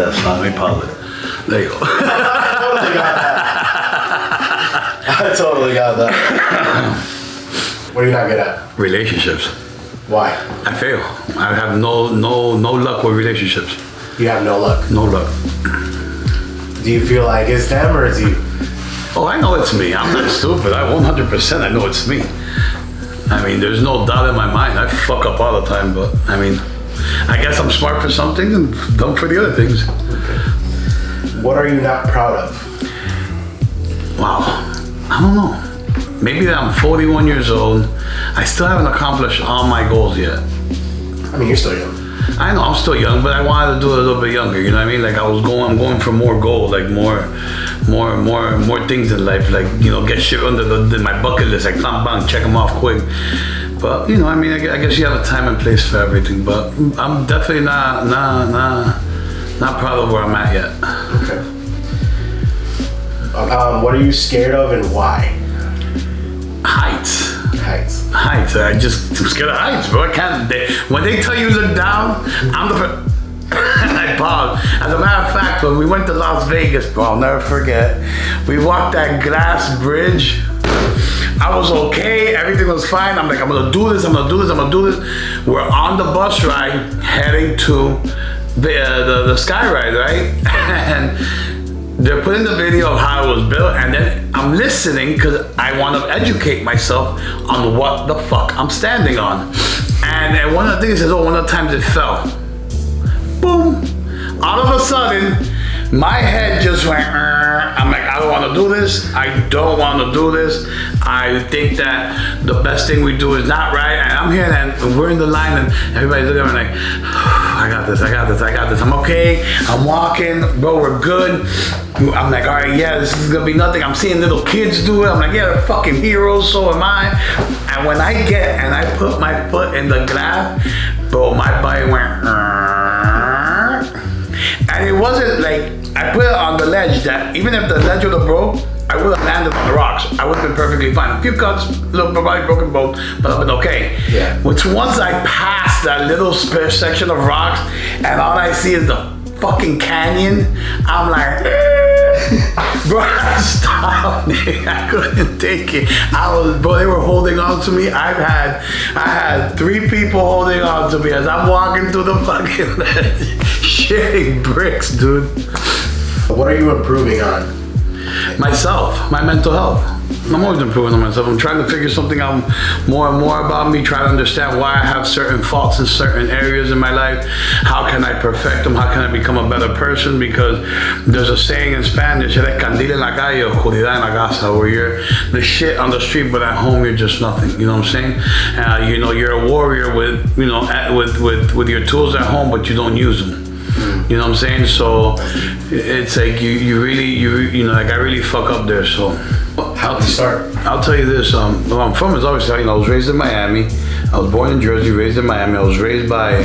that song. Let me pause it. There you go. I totally got that. What are you not good at? Relationships. Why? I fail. I have no luck with relationships. You have no luck. No luck. Do you feel like it's them or is you? Oh, I know it's me. I'm not stupid. I 100% I know it's me. I mean, there's no doubt in my mind. I fuck up all the time, but I mean, I guess I'm smart for some things and dumb for the other things. Okay. What are you not proud of? Wow. I don't know. Maybe that I'm 41 years old. I still haven't accomplished all my goals yet. I mean, you're still young. I know I'm still young, but I wanted to do it a little bit younger. You know what I mean? Like I'm going for more goals, like more things in life. Like, you know, get shit under my bucket list. Like bang, check them off quick. But you know, I mean, I guess you have a time and place for everything. But I'm definitely not proud of where I'm at yet. Okay. What are you scared of and why? Heights. I'm scared of heights, bro. I can't. When they tell you to look down, I'm the first. I pause. As a matter of fact, when we went to Las Vegas, bro, I'll never forget. We walked that glass bridge. I was okay. Everything was fine. I'm like, I'm gonna do this. We're on the bus ride heading to the sky ride, right? And they're putting the video of how it was built, and then I'm listening because I want to educate myself on what the fuck I'm standing on. And one of the things is, one of the times it fell. Boom! All of a sudden, my head just went, I'm like, I don't want to do this. I don't want to do this. I think that the best thing we do is not right. And I'm here and we're in the line and everybody's looking at me like, I got this. I'm okay. I'm walking, bro, we're good. I'm like, all right, yeah, this is gonna be nothing. I'm seeing little kids do it. I'm like, yeah, they're fucking heroes, so am I. And when I put my foot in the glass, bro, my body went, and it wasn't like, I put it on the ledge that even if the ledge would have broke, I would have landed on the rocks. I would have been perfectly fine. A few cuts, little probably broken bones, but I've been okay. Yeah. Which once I passed that little spare section of rocks and all I see is the fucking canyon, I'm like, bro, stop me. I couldn't take it. Bro, they were holding on to me. I had 3 people holding on to me as I'm walking through the fucking ledge, shitting bricks, dude. What are you improving on? Myself, my mental health. I'm always improving on myself. I'm trying to figure something out more and more about me, try to understand why I have certain faults in certain areas in my life. How can I perfect them? How can I become a better person? Because there's a saying in Spanish, eres candil en la calle, oscuridad en la casa, where you're the shit on the street, but at home you're just nothing. You know what I'm saying? You know, you're a warrior with, you know, with your tools at home, but you don't use them. You know what I'm saying? So it's like you know, like I really fuck up there. So how did you start? I'll tell you this. Where I'm from is obviously, you know, I was raised in Miami. I was born in Jersey, raised in Miami. I was raised by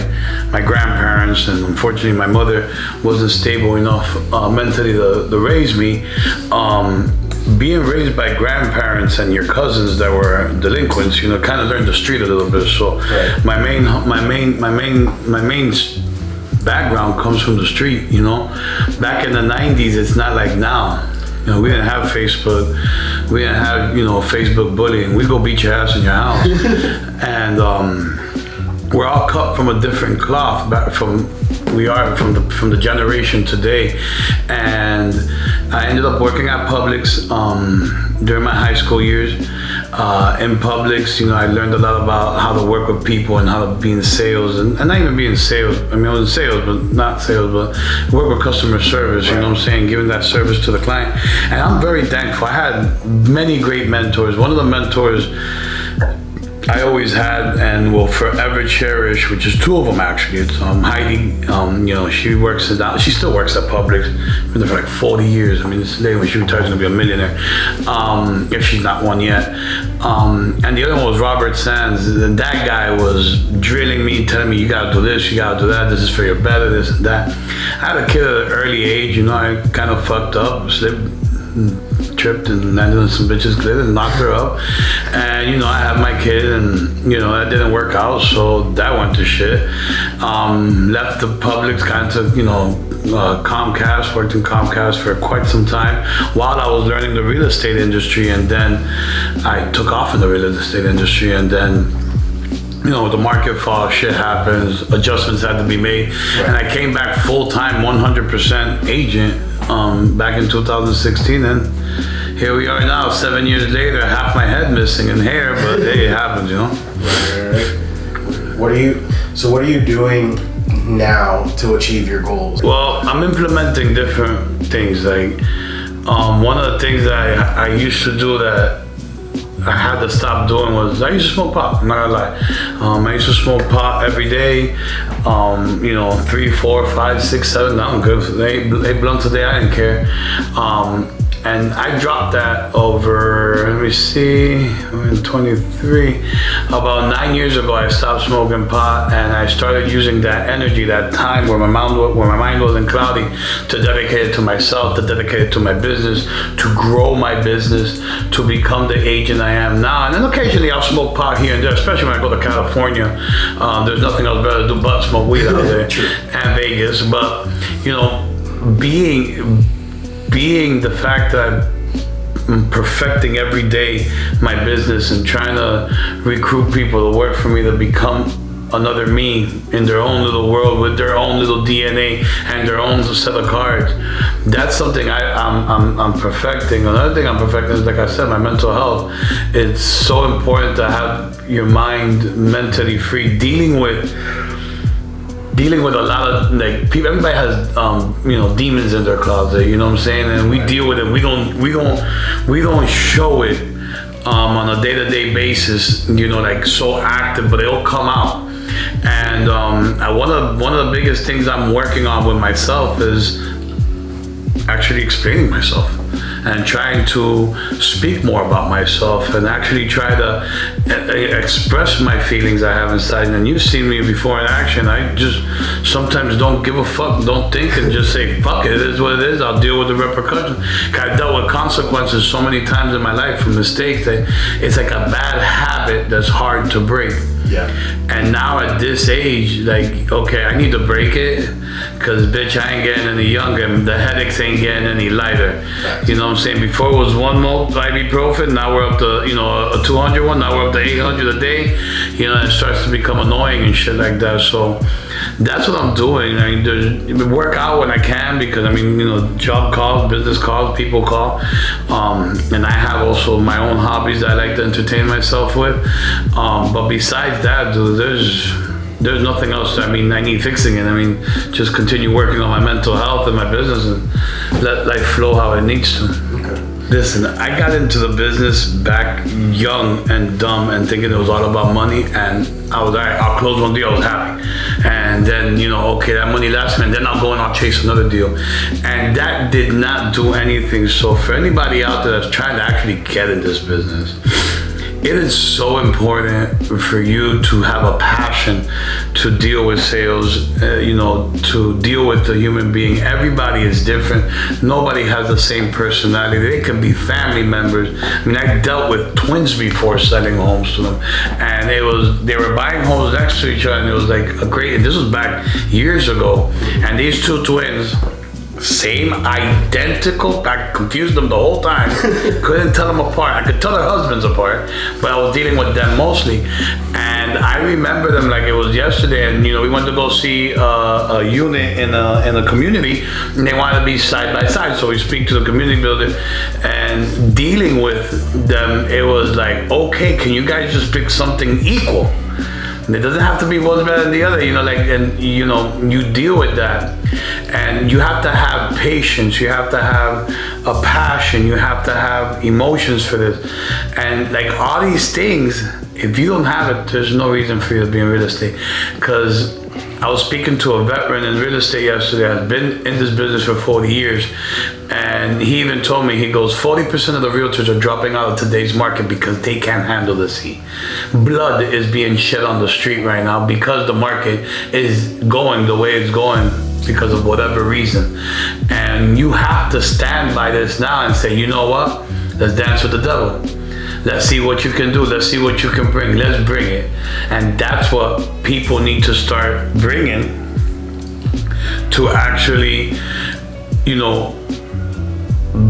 my grandparents, and unfortunately, my mother wasn't stable enough mentally to raise me. Being raised by grandparents and your cousins that were delinquents, you know, kind of learned the street a little bit. So right. my main background comes from the street, you know. Back in the 90s, it's not like now. You know, we didn't have Facebook. We didn't have, you know, Facebook bullying. We go beat your ass in your house. And we're all cut from a different cloth from the generation today. And I ended up working at Publix during my high school years. In Publix, you know, I learned a lot about how to work with people and how to be in sales, and not even be in sales. I mean, I was in sales, but not sales, but work with customer service, you know what I'm saying, giving that service to the client. And I'm very thankful. I had many great mentors. One of the mentors I always had and will forever cherish, which is 2 of them actually. It's Heidi. You know, she still works at Publix. Been there for like 40 years. I mean, this day when she retires, she's gonna be a millionaire. If she's not one yet. And the other one was Robert Sands. That guy was drilling me, telling me, you gotta do this, you gotta do that. This is for your better, this and that. I had a kid at an early age. You know, I kind of fucked up, slipped, tripped and landed on some bitch's clit and knocked her up. And you know, I had my kid, and you know, that didn't work out, so that went to shit. Left the Publix, kind of, you know, Comcast, worked in Comcast for quite some time while I was learning the real estate industry, and then I took off in the real estate industry, and then the market fall, shit happens, adjustments had to be made, and I came back full-time 100% agent back in 2016, and here we are now, 7 years later, half my head missing and hair, but hey, it happens, Right. What are you doing now to achieve your goals? Well, I'm implementing different things. Like one of the things that I used to do that I had to stop doing was I used to smoke pot. I'm not gonna lie. I used to smoke pot every day. 3, 4, 5, 6, 7. I don't give. They blunts a day. I didn't care. And I dropped that over, let me see, I'm in 23. About 9 years ago, I stopped smoking pot, and I started using that energy, that time where my mind wasn't cloudy, to dedicate it to myself, to dedicate it to my business, to grow my business, to become the agent I am now. And then occasionally I'll smoke pot here and there, especially when I go to California. There's nothing else better to do but smoke weed out there and Vegas. But, being the fact that I'm perfecting every day my business and trying to recruit people to work for me to become another me in their own little world with their own little DNA and their own set of cards. That's something I'm perfecting. Another thing I'm perfecting is, like I said, my mental health. It's so important to have your mind mentally free, dealing with a lot of people. Everybody has demons in their closet, you know what I'm saying, and we deal with it. We don't show it on a day-to-day basis, so active, but it'll come out. And one of the biggest things I'm working on with myself is actually explaining myself and trying to speak more about myself and actually try to express my feelings I have inside. And you've seen me before in action. I just sometimes don't give a fuck, don't think, and just say, fuck it, it is what it is. I'll deal with the repercussions. I've dealt with consequences so many times in my life from mistakes that it's like a bad habit that's hard to break. Yeah. And now at this age, okay, I need to break it, because bitch, I ain't getting any younger. The headaches ain't getting any lighter. You know what I'm saying? Before it was one more ibuprofen, now we're up to, a 200 one, now we're up to 800 a day. It starts to become annoying and shit like that. So that's what I'm doing. I work out when I can, because job calls, business calls, people call. And I have also my own hobbies that I like to entertain myself with. But besides that, dude, there's nothing else. I need fixing it. Just continue working on my mental health and my business and let life flow how it needs to. Okay. Listen, I got into the business back young and dumb and thinking it was all about money, and I was, all right, I'll close one deal, I was happy. And then, okay, that money lasts me, and then I'll go and I'll chase another deal. And that did not do anything. So for anybody out there that's trying to actually get in this business, it is so important for you to have a passion to deal with sales, to deal with the human being. Everybody is different. Nobody has the same personality. They can be family members. I dealt with twins before selling homes to them, and they were buying homes next to each other, and it was like this was back years ago, and these two twins, same, identical. I confused them the whole time. Couldn't tell them apart. I could tell their husbands apart, but I was dealing with them mostly. And I remember them like it was yesterday. And we went to go see a unit in a community, and they wanted to be side by side. So we speak to the community builder, and dealing with them, it was like, okay, can you guys just pick something equal? It doesn't have to be one better than the other, you deal with that. And you have to have patience, you have to have a passion, you have to have emotions for this. And all these things, if you don't have it, there's no reason for you to be in real estate. Because I was speaking to a veteran in real estate yesterday. I've been in this business for 40 years. And he even told me, he goes, 40% of the realtors are dropping out of today's market because they can't handle this heat. Blood is being shed on the street right now because the market is going the way it's going because of whatever reason. And you have to stand by this now and say, you know what? Let's dance with the devil. Let's see what you can do. Let's see what you can bring. Let's bring it. And that's what people need to start bringing. to actually, you know,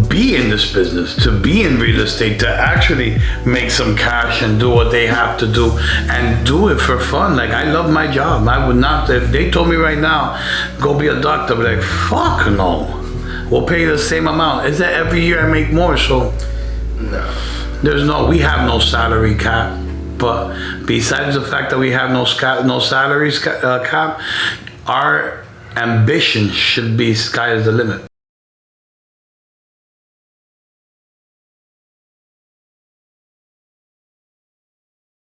be in this business, to be in real estate, to actually make some cash and do what they have to do and do it for fun. Like, I love my job. I would not, if they told me right now, go be a doctor, I'd be like, fuck no. We'll pay you the same amount. Is that every year I make more? So No. we have no salary cap. But besides the fact that we have no salaries cap, our ambition should be sky is the limit.